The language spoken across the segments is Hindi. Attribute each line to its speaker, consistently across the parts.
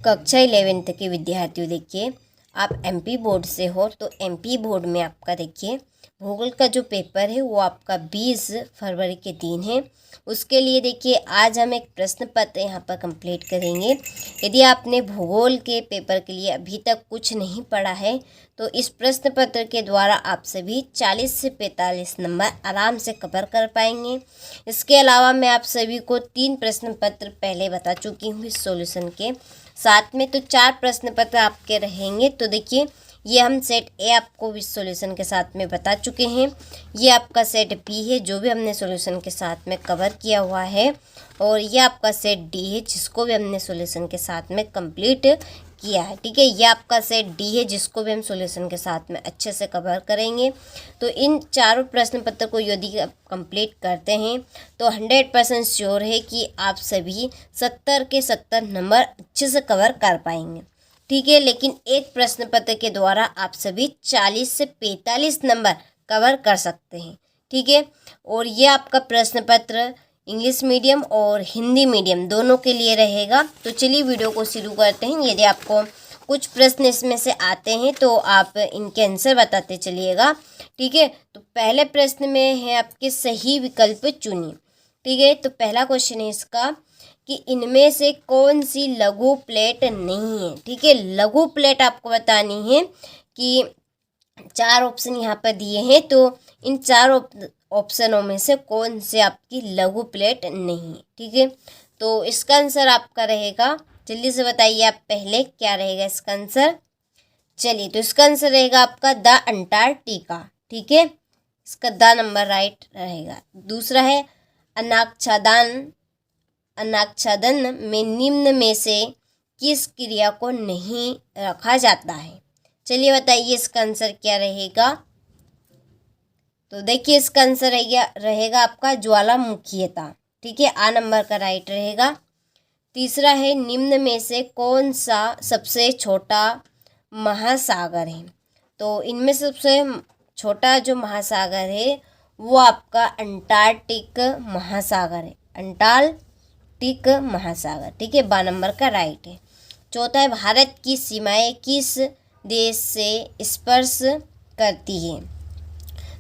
Speaker 1: कक्षा 11th के विद्यार्थियों, देखिए आप एमपी बोर्ड से हो तो एमपी बोर्ड में आपका देखिए भूगोल का जो पेपर है वो आपका 20 फरवरी के दिन है। उसके लिए देखिए आज हम एक प्रश्न पत्र यहाँ पर कंप्लीट करेंगे। यदि आपने भूगोल के पेपर के लिए अभी तक कुछ नहीं पढ़ा है तो इस प्रश्न पत्र के द्वारा आप सभी 40 से 45 नंबर आराम से कवर कर पाएंगे। इसके अलावा मैं आप सभी को 3 प्रश्न पत्र पहले बता चुकी हूँ इस सॉल्यूशन के साथ में, तो 4 प्रश्न पत्र आपके रहेंगे। तो देखिए ये हम सेट ए आपको इस सॉल्यूशन के साथ में बता चुके हैं। ये आपका सेट बी है जो भी हमने सॉल्यूशन के साथ में कवर किया हुआ है, और ये आपका सेट डी है जिसको भी हमने सॉल्यूशन के साथ में कंप्लीट किया है। ठीक है, ये आपका सेट डी है जिसको भी हम सॉल्यूशन के साथ में अच्छे से कवर करेंगे। तो इन चारों प्रश्न पत्र को यदि आप कंप्लीट करते हैं तो 100% श्योर है कि आप सभी 70 के 70 नंबर अच्छे से कवर कर पाएंगे। ठीक है, लेकिन एक प्रश्न पत्र के द्वारा आप सभी 40 से 45 नंबर कवर कर सकते हैं। ठीक है, और ये आपका प्रश्न पत्र इंग्लिश मीडियम और हिंदी मीडियम दोनों के लिए रहेगा। तो चलिए वीडियो को शुरू करते हैं। यदि आपको कुछ प्रश्न इसमें से आते हैं तो आप इनके आंसर बताते चलिएगा। ठीक है, तो पहले प्रश्न में है आपके सही विकल्प चुनिए। ठीक है, तो पहला क्वेश्चन है इसका कि इनमें से कौन सी लघु प्लेट नहीं है। ठीक है, लघु प्लेट आपको बतानी है कि 4 ऑप्शन यहाँ पर दिए हैं, तो इन 4 ऑप्शनों में से कौन से आपकी लघु प्लेट नहीं है। ठीक है, तो इसका आंसर आपका रहेगा, जल्दी से बताइए आप पहले क्या रहेगा इसका आंसर। चलिए, तो इसका आंसर रहेगा आपका द अंटार्कटिका। ठीक है, इसका द नंबर राइट रहेगा। दूसरा है अनाच्छादन में निम्न में से किस क्रिया को नहीं रखा जाता है। चलिए बताइए इसका आंसर क्या रहेगा। तो देखिए इसका आंसर रहेगा आपका ज्वालामुखीयता। ठीक है, आ नंबर का राइट रहेगा। तीसरा है निम्न में से कौन सा सबसे छोटा महासागर है। तो इनमें सबसे छोटा जो महासागर है वो आपका अंटार्कटिक महासागर है, अंटार्कटिक महासागर। ठीक है, 12 नंबर का राइट है। चौथा है भारत की सीमाएं किस देश से स्पर्श करती है।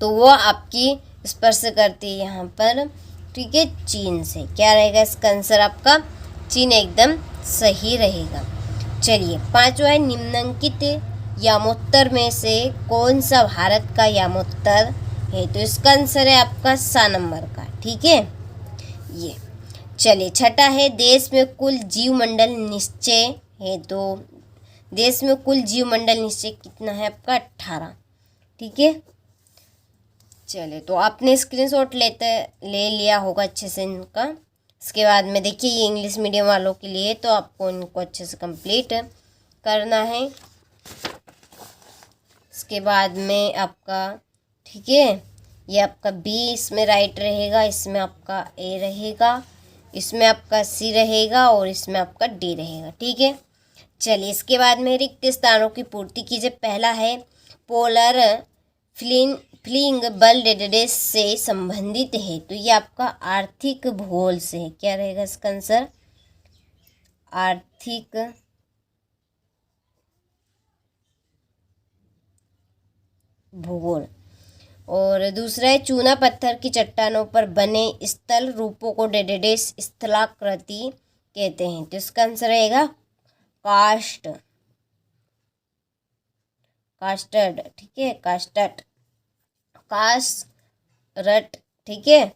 Speaker 1: तो वो आपकी स्पर्श करती है यहाँ पर, ठीक है, चीन से। क्या रहेगा इसका आंसर आपका, चीन एकदम सही रहेगा। चलिए, पांचवा है निम्नलिखित यामोत्तर में से कौन सा भारत का यामोत्तर है। तो इसका आंसर है आपका सा नंबर का। ठीक है, ये। चलिए, छठा है देश में कुल जीवमंडल निश्चय है। तो देश में कुल जीवमंडल निश्चय कितना है आपका, 18। ठीक है, चलिए, तो आपने स्क्रीनशॉट ले लिया होगा अच्छे से इनका। इसके बाद में देखिए ये इंग्लिश मीडियम वालों के लिए, तो आपको इनको अच्छे से कंप्लीट करना है। इसके बाद में आपका, ठीक है, ये आपका बी इसमें राइट रहेगा, इसमें आपका ए रहेगा, इसमें आपका सी रहेगा और इसमें आपका डी रहेगा। ठीक है, चलिए, इसके बाद में रिक्त स्थानों की पूर्ति कीजिए। पहला है पोलर फ्लिंग बल डेडेस से संबंधित है। तो ये आपका आर्थिक भूगोल से है। क्या रहेगा इसका आंसर, आर्थिक भूगोल। और दूसरा है चूना पत्थर की चट्टानों पर बने स्थल रूपों को डेडेस स्थलाकृति कहते हैं। तो इसका आंसर रहेगा कास्टर्ड। ठीक है, कास्टरट। ठीक है,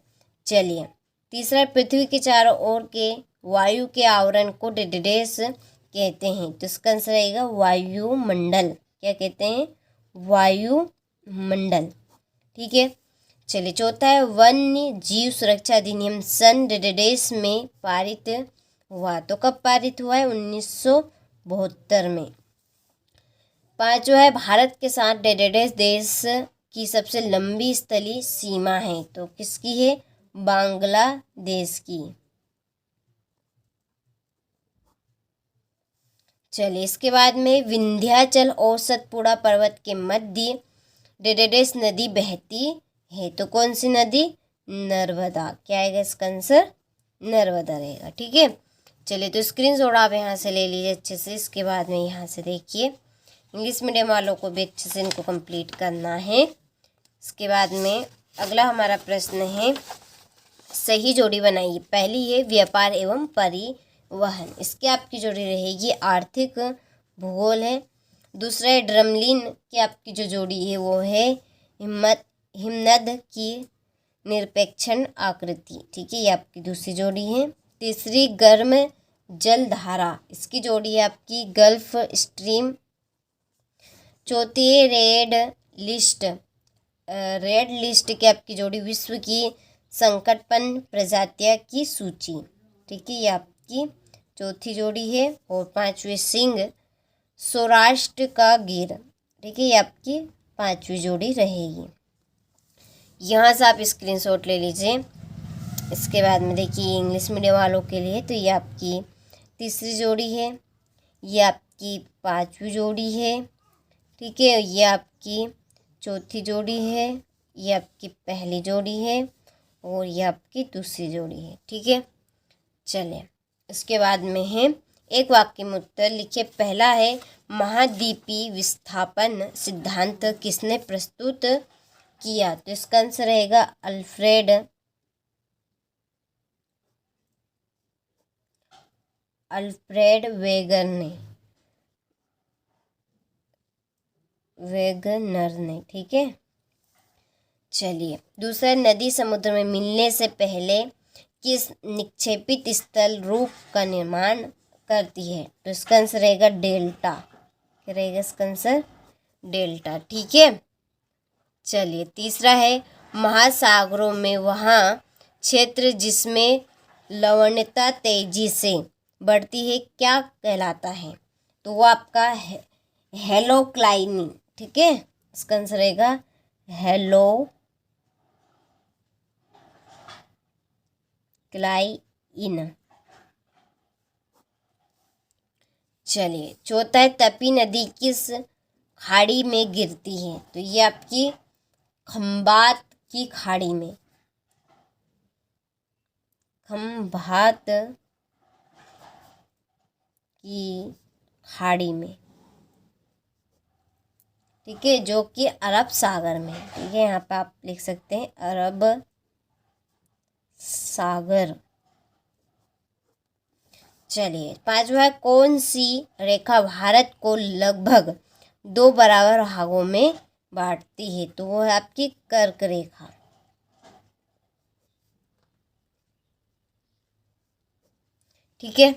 Speaker 1: चलिए, तीसरा पृथ्वी के चारों ओर के वायु के आवरण को डेडेस कहते हैं। तो इसका आंसर रहेगा वायुमंडल। क्या कहते हैं, वायुमंडल। ठीक है, चलिए, चौथा है वन्य जीव सुरक्षा अधिनियम सन डेडेस में पारित हुआ। तो कब पारित हुआ है, 1972 में। पांचवा है भारत के साथ डेडेस देश की सबसे लंबी स्थलीय सीमा है। तो किसकी है, बांग्लादेश की। चलिए, इसके बाद में विंध्याचल और सतपुड़ा पर्वत के मध्य डेडेस नदी बहती है। तो कौन सी नदी, नर्मदा। क्या आएगा इसका आंसर, नर्मदा रहेगा। ठीक है, चलिए तो स्क्रीनशॉट आप यहाँ से ले लीजिए अच्छे से। इसके बाद में यहाँ से देखिए इंग्लिश मीडियम वालों को भी अच्छे से इनको कंप्लीट करना है। इसके बाद में अगला हमारा प्रश्न है, सही जोड़ी बनाइए। पहली है व्यापार एवं परिवहन, इसकी आपकी जोड़ी रहेगी आर्थिक भूगोल है। दूसरा है ड्रमलिन की आपकी जो जोड़ी है वो है हिमनद की निरपेक्षण आकृति, ठीक है, ये आपकी दूसरी जोड़ी है। तीसरी गर्म जलधारा, इसकी जोड़ी है आपकी गल्फ स्ट्रीम। चौथी है रेड लिस्ट की आपकी जोड़ी विश्व की संकटपन्न प्रजातियों की सूची, ठीक है, ये आपकी चौथी जोड़ी है। और पांचवी सिंह सौराष्ट्र का गिर, ठीक है, ये आपकी पांचवी जोड़ी रहेगी। यहाँ से आप स्क्रीनशॉट ले लीजिए। इसके बाद में देखिए इंग्लिश मीडियम वालों के लिए तो ये आपकी तीसरी जोड़ी है, ये आपकी पांचवी जोड़ी है, ठीक है, ये आपकी चौथी जोड़ी है, ये आपकी पहली जोड़ी है और ये आपकी दूसरी जोड़ी है, ठीक है। चलिए इसके बाद में है एक वाक्य में उत्तर लिखिए। पहला है महाद्वीपीय विस्थापन सिद्धांत किसने प्रस्तुत किया, तो इसका आंसर रहेगा अल्फ्रेड वेगनर ने, ठीक है। चलिए दूसरा, नदी समुद्र में मिलने से पहले किस निक्षेपित स्थल रूप का निर्माण करती है, तो इसका आंसर रहेगा डेल्टा, क्या रहेगा इसका आंसर डेल्टा, ठीक है। चलिए तीसरा है महासागरों में वहाँ क्षेत्र जिसमें लवणता तेजी से बढ़ती है क्या कहलाता है, तो वो आपका हेलोक्लाइनी, ठीक है, इसका आंसर रहेगा हेलोक्लाइन। चलिए चौथा है तपी नदी किस खाड़ी में गिरती है, तो ये आपकी खंभात की खाड़ी में, खंभात की खाड़ी में, ठीक है, जो कि अरब सागर में, ठीक है, यहाँ पे आप लिख सकते हैं अरब सागर। चलिए पांचवा है कौन सी रेखा भारत को लगभग 2 बराबर भागों में बांटती है, तो वो है आपकी कर्क रेखा, ठीक है।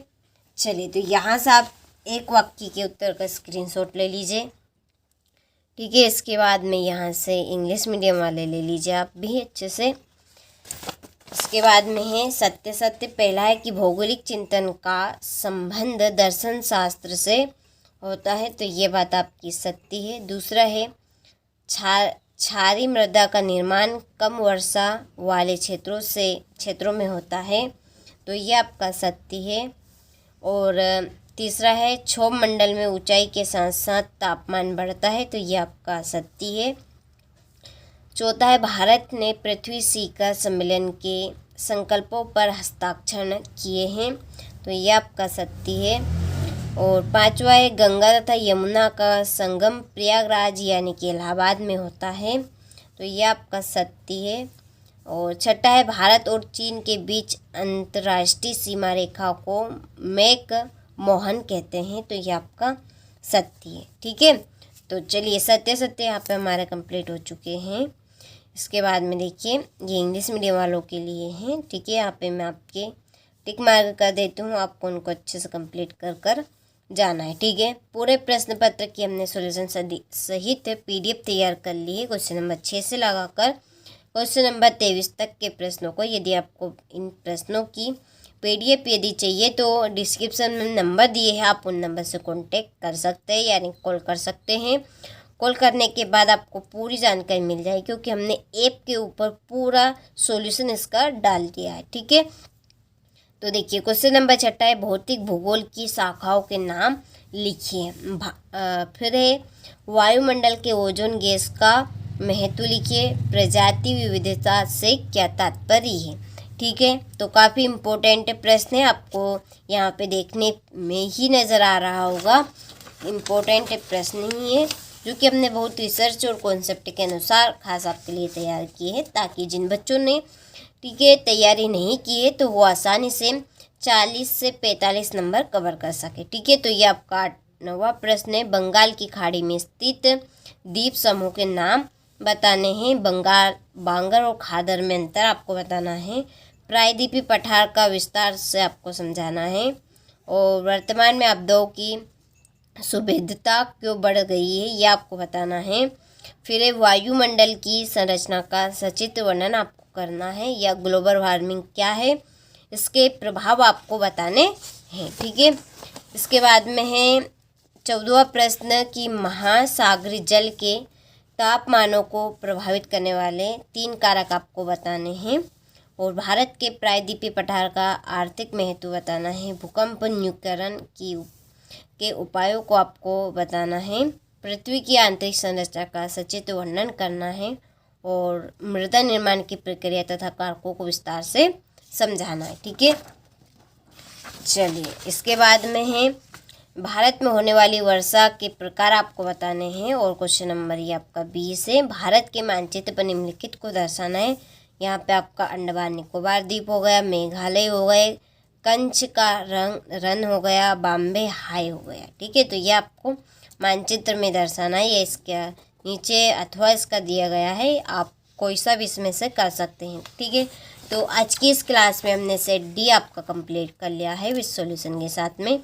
Speaker 1: चलिए तो यहाँ से आप एक वाक्य के उत्तर का स्क्रीनशॉट ले लीजिए, ठीक है। इसके बाद में यहाँ से इंग्लिश मीडियम वाले ले लीजिए आप भी अच्छे से। इसके बाद में है सत्य। पहला है कि भौगोलिक चिंतन का संबंध दर्शन शास्त्र से होता है, तो ये बात आपकी सत्य है। दूसरा है क्षारीय मृदा का निर्माण कम वर्षा वाले क्षेत्रों में होता है, तो ये आपका सत्य है। और तीसरा है क्षोभ मंडल में ऊंचाई के साथ साथ तापमान बढ़ता है, तो ये आपका सत्य है। चौथा है भारत ने पृथ्वी शिखर सम्मेलन के संकल्पों पर हस्ताक्षर किए हैं, तो ये आपका सत्य है। और पांचवा है गंगा तथा यमुना का संगम प्रयागराज यानी कि इलाहाबाद में होता है, तो ये आपका सत्य है। और छठा है भारत और चीन के बीच अंतर्राष्ट्रीय सीमा रेखा को मैक मोहन कहते हैं, तो ये आपका सत्य है, ठीक है। तो चलिए सत्य यहाँ पे हमारे कंप्लीट हो चुके हैं। इसके बाद में देखिए ये इंग्लिश मीडियम वालों के लिए हैं, ठीक है। यहाँ पे मैं आपके टिक मार्क कर देती हूँ, आपको उनको अच्छे से कंप्लीट कर जाना है, ठीक है। पूरे प्रश्न पत्र की हमने सॉल्यूशन सहित PDF तैयार कर ली है, क्वेश्चन नंबर 6 से लगाकर क्वेश्चन नंबर 23 तक के प्रश्नों को। यदि आपको इन प्रश्नों की PDF यदि चाहिए तो डिस्क्रिप्शन में नंबर दिए हैं, आप उन नंबर से कांटेक्ट कर सकते हैं, यानी कॉल कर सकते हैं। कॉल करने के बाद आपको पूरी जानकारी मिल जाएगी, क्योंकि हमने ऐप के ऊपर पूरा सॉल्यूशन इसका डाल दिया है, ठीक है। तो देखिए क्वेश्चन नंबर 6 है भौतिक भूगोल की शाखाओं के नाम लिखिए। फिर है वायुमंडल के ओजोन गैस का महत्व लिखिए। प्रजाति विविधता से क्या तात्पर्य है, ठीक है। तो काफ़ी इम्पोर्टेंट प्रश्न है, आपको यहाँ पे देखने में ही नज़र आ रहा होगा, इम्पोर्टेंट प्रश्न ही है जो कि हमने बहुत रिसर्च और कॉन्सेप्ट के अनुसार खास आपके लिए तैयार किए हैं, ताकि जिन बच्चों ने ठीक है तैयारी नहीं की है तो वो आसानी से 40 से 45 नंबर कवर कर सके। ठीक है, तो ये आपका 8वां प्रश्न है। बंगाल की खाड़ी में स्थित द्वीप समूह के नाम बताने हैं। बंगाल, बांगर और खादर में अंतर आपको बताना है। प्रायद्वीपीय पठार का विस्तार से आपको समझाना है। और वर्तमान में आपदाओं की सुविधता क्यों बढ़ गई है ये आपको बताना है। फिर वायुमंडल की संरचना का सचित्र वर्णन आपको करना है, या ग्लोबल वार्मिंग क्या है इसके प्रभाव आपको बताने हैं। ठीक है, इसके बाद में है 14वां प्रश्न कि महासागरीय जल के तापमानों को प्रभावित करने वाले 3 कारक आपको बताने हैं। और भारत के प्रायद्वीपीय पठार का आर्थिक महत्व बताना है। भूकंप न्यूनीकरण के उपायों को आपको बताना है। पृथ्वी की आंतरिक संरचना का सचित्र वर्णन करना है। और मृदा निर्माण की प्रक्रिया तथा कारकों को विस्तार से समझाना है। ठीक है, चलिए इसके बाद में है भारत में होने वाली वर्षा के प्रकार आपको बताने हैं। और क्वेश्चन नंबर ये आपका 20 है। भारत के मानचित्र पर निम्नलिखित को दर्शाना है। यहाँ पे आपका अंडमान निकोबार द्वीप हो गया, मेघालय हो गए, कंच का रन हो गया, बॉम्बे हाई हो गया। ठीक है, तो ये आपको मानचित्र में दर्शाना है। ये इसके नीचे अथवा इसका दिया गया है, आप कोई सा भी इसमें से कर सकते हैं। ठीक है, तो आज की इस क्लास में हमने सेट डी आपका कंप्लीट कर लिया है विद सॉल्यूशन के साथ में।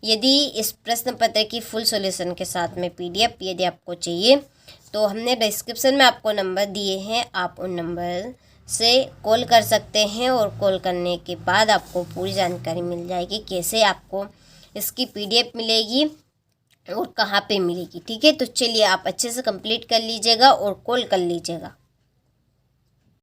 Speaker 1: यदि इस प्रश्न पत्र की फुल सॉल्यूशन के साथ में PDF यदि आपको चाहिए तो हमने डिस्क्रिप्शन में आपको नंबर दिए हैं, आप उन नंबर से कॉल कर सकते हैं। और कॉल करने के बाद आपको पूरी जानकारी मिल जाएगी, कैसे आपको इसकी PDF मिलेगी और कहाँ पे मिलेगी। ठीक है, तो चलिए आप अच्छे से कंप्लीट कर लीजिएगा और कॉल कर लीजिएगा।